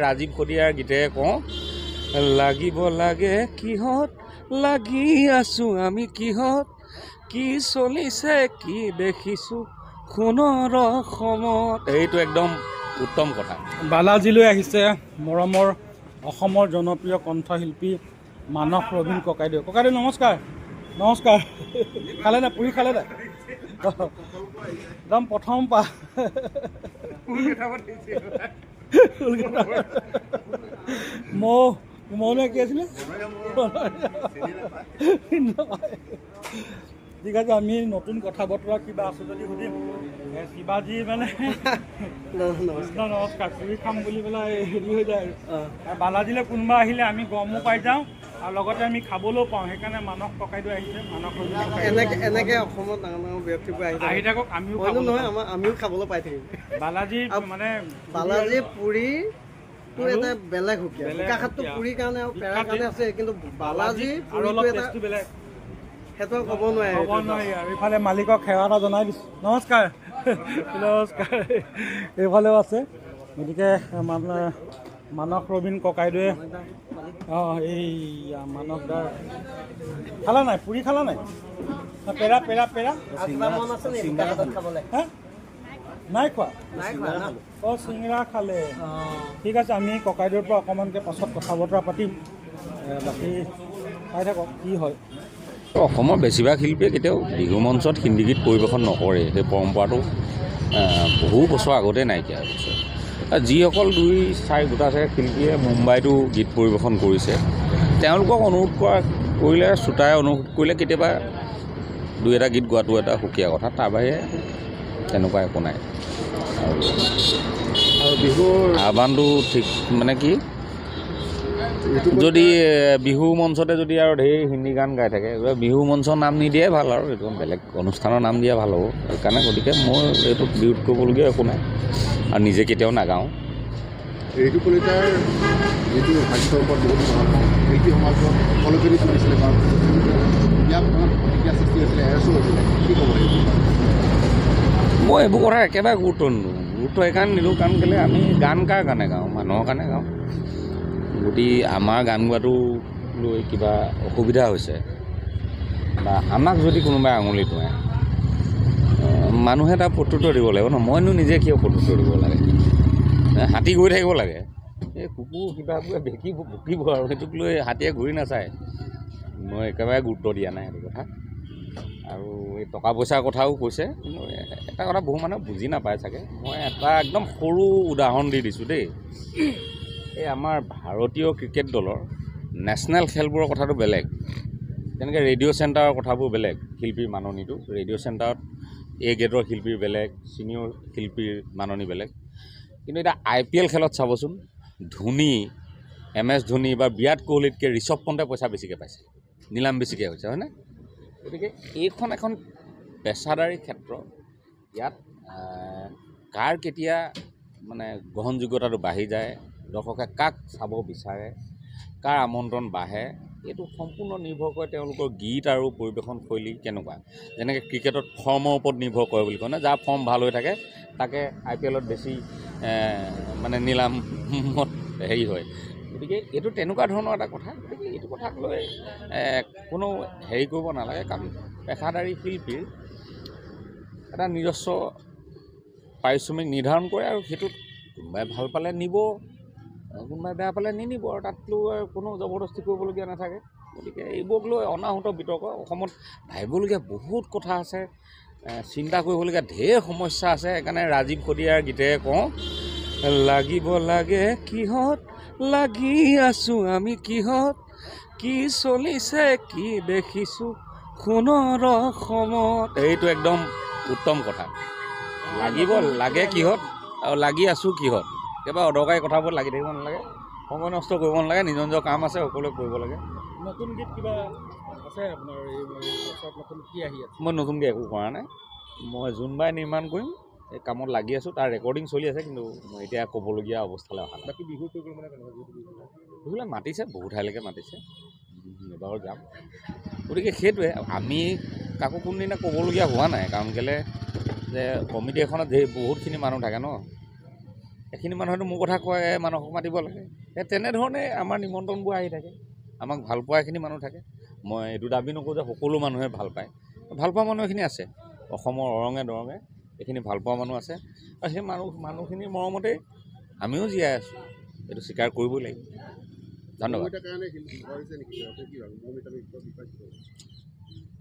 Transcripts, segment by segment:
ৰাজীৱ শদিয়াৰ গীতেৰে কওঁ, লাগিব লাগে কিহত লাগি আছোঁ আমি কিহত, কি চলিছে কি দেখিছোঁ সোণৰ অসমত। এইটো একদম উত্তম কথা। বালাজীলৈ আহিছে মৰমৰ অসমৰ জনপ্ৰিয় কণ্ঠশিল্পী মানস ৰবীন ককাইদেউ। ককাইদেউ নমস্কাৰ। নমস্কাৰ। খালে নাই পুৰি খালে নাই? একদম প্ৰথম মৌনে কি আছিলে? ঠিক আছে, আমি নতুন কথা বতৰা কিবা আছে যদি সুধিম। শিৱাজী মানে নমস্কাৰ পুৰি খাম বুলি পেলাই হেৰি হৈ যায় আৰু বালাজীলৈ কোনোবা আহিলে আমি গমো পাই যাওঁ আৰু লগতে আমি খাবলৈও পাওঁ। সেইকাৰণে মানস ককাইদেউ আহিছে। মানস এনেকে অসমত ডাঙৰ ডাঙৰ ব্যক্তিবোৰ আহি থাকক, আমিও খাবলৈ পাই থাকিম। বালাজী মানে বালাজী পুৰি এটা বেলেগ সুকীয়া। বোকাখাতটো পুৰীৰ কাৰণে আৰু পেৰাৰ কাৰণে আছে, কিন্তু বালাজী আৰু অলপ টেষ্টটো বেলেগ, সেইটো ক'ব নোৱাৰি। আৰু ইফালে মালিকক সেৱা এটা জনাই দিছোঁ। নমস্কাৰ। নমস্কাৰ। এইফালেও আছে। গতিকে মানস ৰবীন ককাইদেৱে এই মানস দাৰ খালা নাই পুৰি খালা নাই? পেৰা পেৰা পেৰা নাই খোৱা? চিঙৰা খালে। ঠিক আছে, আমি ককাইদেউৰ পৰা অকণমানকৈ পাছত কথা বতৰা পাতিম। বাকী চাই থাকক কি হয়। অসমৰ বেছিভাগ শিল্পীয়ে কেতিয়াও বিহু মঞ্চত হিন্দী গীত পৰিৱেশন নকৰে। সেই পৰম্পৰাটো বহু বছৰ আগতে নাইকিয়া হৈ গৈছে। যিসকল 2-4 গোটা চাগে শিল্পীয়ে মুম্বাইতো গীত পৰিৱেশন কৰিছে, তেওঁলোকক অনুৰোধ কৰিলে, শ্ৰোতাই অনুৰোধ কৰিলে কেতিয়াবা 2-এটা গীত গোৱাটো এটা সুকীয়া কথা। তাৰ বাহিৰে তেনেকুৱা একো নাই। আৰু বিহুৰ আহ্বানটো ঠিক মানে কি, যদি বিহু মঞ্চতে যদি আৰু ঢেৰ হিন্দী গান গাই থাকে, বিহু মঞ্চৰ নাম নিদিয়ে ভাল, আৰু এইটো বেলেগ অনুষ্ঠানৰ নাম দিয়া ভাল হ'ব। সেইকাৰণে গতিকে মই এইটোত বিৰোধ কৰিবলগীয়া একো নাই আৰু নিজে কেতিয়াও নাগাওঁ। ঋতু কলিতাৰ যিটো সাহিত্যৰ ওপৰত বহুত শিল্পী সমাজত সলনি চলিছিলে বা ইয়াক প্ৰতিক্ৰিয়া সৃষ্টি হৈছিলে, এৰেছো হৈছিলে, কি ক'ব লাগিব? মই এইবোৰ কথা একেবাৰে গুৰুত্ব নিদিওঁ। গুৰুত্ব সেইকাৰণে নিদিওঁ কাৰণ কেলৈ আমি গান কাৰ কাৰণে গাওঁ? মানুহৰ কাৰণে গাওঁ। যদি আমাৰ গান গোৱাটো লৈ কিবা অসুবিধা হৈছে বা আমাক যদি কোনোবাই আঙুলি ধৰে, মানুহে তাৰ প্ৰত্যুত্তৰ দিব লাগিব ন। মইনো নিজে কিয় প্ৰত্যুত্তৰ দিব লাগে? হাতী গৈ থাকিব লাগে, এই কুকুৰ কিবাবোৰে ভুকিব আৰু সেইটোক লৈ হাতীয়ে ঘূৰি নাচায়। মই একেবাৰে গুৰুত্ব দিয়া নাই সেইটো কথা। আৰু এই টকা পইচাৰ কথাও কৈছে, কিন্তু এটা কথা বহু মানুহে বুজি নাপায় চাগে। মই এটা একদম সৰু উদাহৰণ দি দিছোঁ দেই। এই আমাৰ ভাৰতীয় ক্ৰিকেট দলৰ নেশ্যনেল খেলবোৰৰ কথাটো বেলেগ, তেনেকৈ ৰেডিঅ' চেণ্টাৰৰ কথাবোৰ বেলেগ। শিল্পীৰ মাননিটো ৰেডিঅ' চেণ্টাৰত A গ্ৰেডৰ শিল্পীৰ বেলেগ, ছিনিয়ৰ শিল্পীৰ মাননি বেলেগ। কিন্তু এতিয়া IPL খেলত চাবচোন, ধোনী, MS ধোনী বা বিৰাট কোহলিতকৈ ঋষভ পন্তে পইচা বেছিকৈ পাইছে, নিলাম বেছিকৈ হৈছে, হয়নে? গতিকে এইখন এখন পেচাদাৰী ক্ষেত্ৰ। ইয়াত কাৰ কেতিয়া মানে গ্ৰহণযোগ্যতাটো বাঢ়ি যায়, দৰ্শকে কাক চাব বিচাৰে, কাৰ আমন্ত্ৰণ বাঢ়ে, এইটো সম্পূৰ্ণ নিৰ্ভৰ কৰে তেওঁলোকৰ গীত আৰু পৰিৱেশন শৈলী কেনেকুৱা। যেনেকৈ ক্ৰিকেটত ফৰ্মৰ ওপৰত নিৰ্ভৰ কৰে বুলি কয় ন, যাৰ ফৰ্ম ভাল হৈ থাকে তাকে IPLত বেছি মানে নিলামত হেৰি হয়। গতিকে এইটো তেনেকুৱা ধৰণৰ এটা কথা। গতিকে এইটো কথাক লৈ কোনো হেৰি কৰিব নালাগে, কাৰণ পেচাদাৰী শিল্পীৰ এটা নিজস্ব পাৰিশ্ৰমিক নিৰ্ধাৰণ কৰে আৰু সেইটোত কোনোবাই ভাল পালে নিব, কোনোবাই বেয়া পালে নিনিব, আৰু তাততো কোনো জবৰদস্তি কৰিবলগীয়া নাথাকে। গতিকে এইবোৰক লৈ অনাহুত বিতৰ্ক। অসমত ভাবিবলগীয়া বহুত কথা আছে, চিন্তা কৰিবলগীয়া ঢেৰ সমস্যা আছে। সেইকাৰণে ৰাজীৱ শদিয়াৰ গীতেৰে কওঁ, লাগিব লাগে কিহত লাগি আছোঁ আমি কিহত, কি চলিছে কি দেখিছোঁ সোণৰ অসমত। এইটো একদম উত্তম কথা। লাগিব লাগে কিহত আৰু লাগি আছোঁ কিহত। কেতিয়াবা অদৰকাৰী কথাবোৰ লাগি থাকিব নালাগে, সময় নষ্ট কৰিব নালাগে, নিজৰ নিজৰ কাম আছে, সকলোৱে কৰিব লাগে। নতুন গীত কিবা আছে আপোনাৰ? এই নতুন কি আহি আছে? মই নতুনকৈ একো কৰা নাই। মই জোনবাই নিৰ্মাণ কৰিম, এই কামত লাগি আছোঁ। তাৰ ৰেকৰ্ডিং চলি আছে, কিন্তু মই এতিয়া ক'বলগীয়া অৱস্থালৈ অহা নাই। বাকী বিহু কৰিব মানে বিহুলৈ মাতিছে, বহুত ঠাইলৈকে মাতিছে, এবাৰো যাম। গতিকে সেইটোৱে, আমি কাকো কোনদিনা ক'বলগীয়া হোৱা নাই। কাৰণ কেলৈ যে কমিটি এখনত বহুতখিনি মানুহ থাকে ন, এইখিনি মানুহেতো মোৰ কথা কয় মানুহক মাতিব লাগে তেনেধৰণে আমাৰ নিমন্ত্ৰণবোৰ আহি থাকে আমাক ভাল পোৱা এইখিনি মানুহ থাকে মই এইটো দাবী নকৰোঁ যে সকলো মানুহে ভাল পায় ভাল পোৱা মানুহ এইখিনি আছে অসমৰ অৰঙে দৰঙে এইখিনি ভাল পোৱা মানুহ আছে আৰু সেই মানুহখিনিৰ মৰমতেই আমিও জীয়াই আছোঁ এইটো স্বীকাৰ কৰিবই লাগিব ধন্যবাদ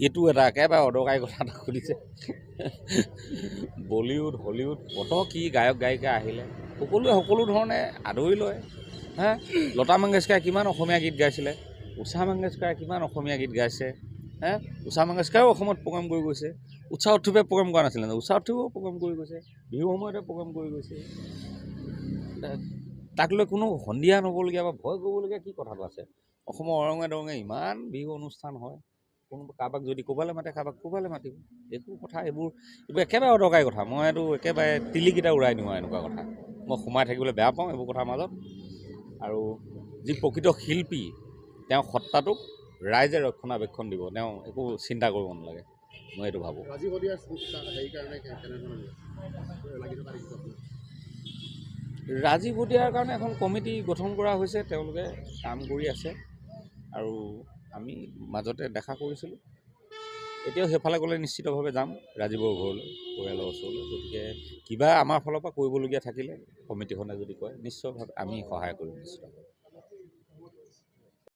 এইটো এটা একেবাৰে অদৰকাৰী কথা এটা সুধিছে বলিউড হলিউড কত কি গায়ক গায়িকা আহিলে সকলোৱে সকলো ধৰণে আদৰি লয় হা লতা মংগেশকাৰে কিমান অসমীয়া গীত গাইছিলে উষা মংগেশকাৰে কিমান অসমীয়া গীত গাইছে হা উষা মংগেশকাৰেও অসমত প্ৰগ্ৰেম কৰি গৈছে উষা উৎসৱে প্ৰগ্ৰেম কৰা নাছিলে উষা উৎসৱেও প্ৰগ্ৰেম কৰি গৈছে বিহু সময়তে প্ৰগ্ৰেম কৰি গৈছে তাক লৈ কোনো সন্ধিয়া নবলগীয়া বা ভয় কৰিবলগীয়া কি কথাটো আছে অসমৰ অৰঙে দৰঙে ইমান বিহু অনুষ্ঠান হয় কোনো কাৰোবাক যদি ক'ৰবালৈ মাতে কাৰোবাক ক'ৰবালৈ মাতিব একো কথা এইবোৰ একেবাৰে অদৰকাৰী কথা মই এইটো একেবাৰে তিলিকিটা উৰাই নিওঁ এনেকুৱা কথা মই সোমাই থাকিবলৈ বেয়া পাওঁ এইবোৰ কথাৰ মাজত আৰু যি প্ৰকৃত শিল্পী তেওঁ সত্তাটোক ৰাইজে ৰক্ষণাবেক্ষণ দিব তেওঁ একো চিন্তা কৰিব নালাগে মই এইটো ভাবোঁ ৰাজীৱ ভটিয়াৰ কাৰণে এখন কমিটি গঠন কৰা হৈছে তেওঁলোকে কাম কৰি আছে আৰু আমি মাজতে দেখা কৰিছিলোঁ এতিয়াও সেইফালে গ'লে নিশ্চিতভাৱে যাম ৰাজীৱৰ ঘৰলৈ পৰিয়ালৰ ওচৰলৈ গতিকে কিবা আমাৰ ফালৰ পৰা কৰিবলগীয়া থাকিলে কমিটিখনে যদি কয় নিশ্চয়ভাৱে আমি সহায় কৰিম নিশ্চিতভাৱে